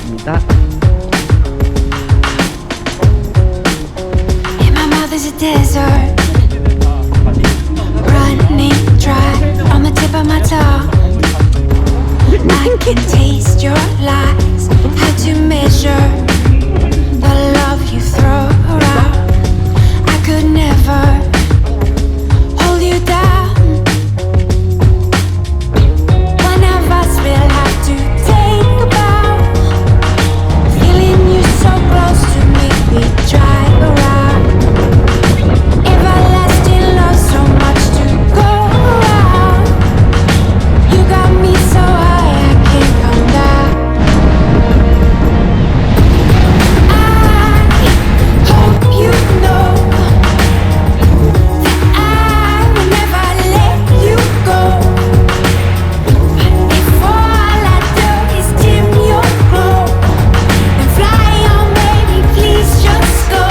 있습니다. In my mouth is a desert, running dry on the tip of my tongue. I can taste your lies. How to measure the love you throw around. I could never hold you down. One of us will have to take a bow. Feeling you so close to me, we drive around. Everlasting love, so much to go around. You got me so high, I can't come down. I hope you know that I will never let you go. If all I do is dim your glow, then fly on, baby, please just go.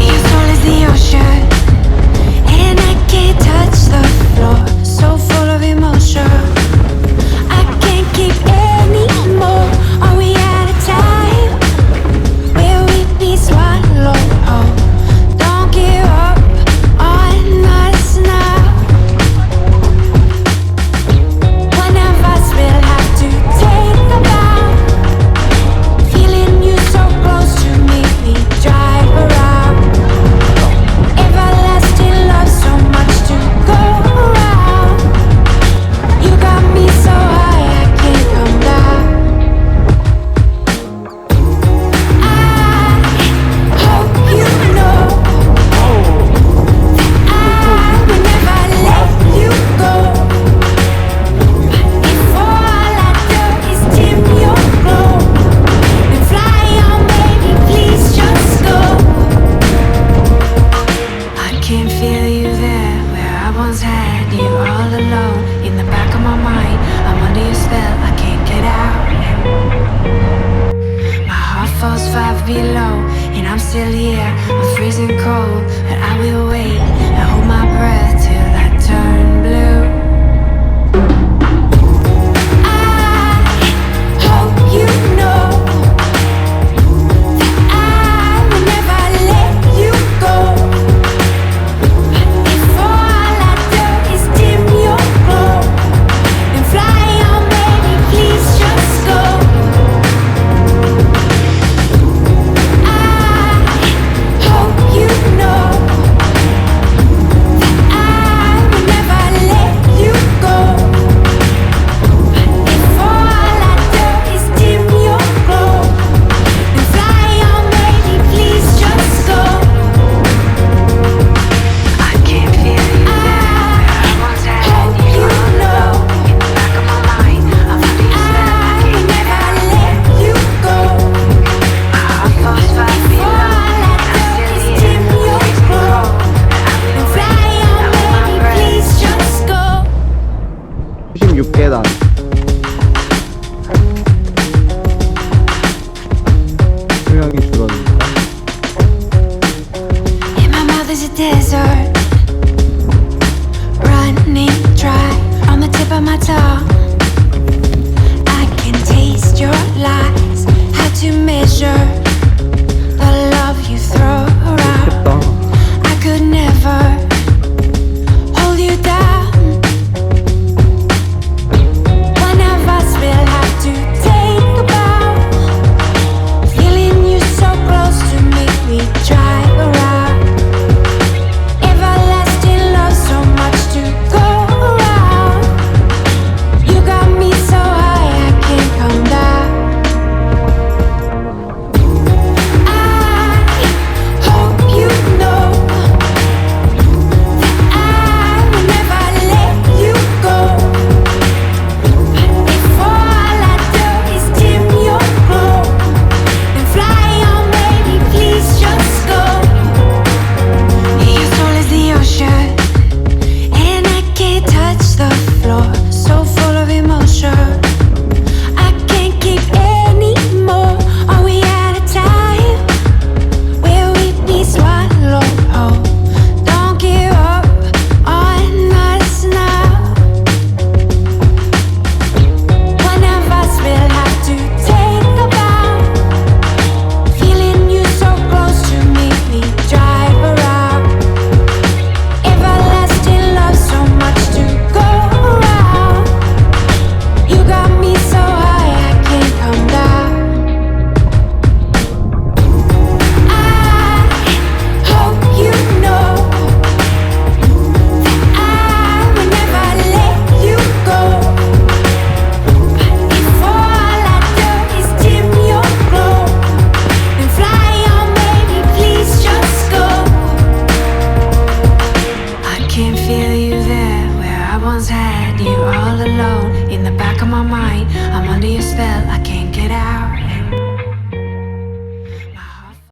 Your soul is the ocean, and I can't touch the floor. So full of emotion, I can't keep any more. Are we out of time? Will we be swallowed? Oh, don't give up on us now. One of us will have to take a bow. Feeling you so close to me, we drive around. Everlasting love, so much to go around. You got me so high, I can't come down. I hope you know that I will never let you go. If all I do is dim your glow, then fly on, baby, please just go. I can feel you there, where I once had you all alone. In the back of my mind, I'm under your spell, I can't get out. My heart falls 5 below, and I'm still here, I'm freezing cold. But I will wait and hold my breath till I turn blue. I hope you know that I will never let you go. If all I do is dim your glow, then fly on, baby, please just go. I hope you know that I will never let you go. If all I do is dim your glow, then fly on, baby, please just go. I can't feel you there, I once had you know. In the back of my mind, I'm under your spell, I will never let you go. My heart falls 5 below, and I'm still here, I'm freezing cold. But I will wait and hold my breath. Please just go. 96계단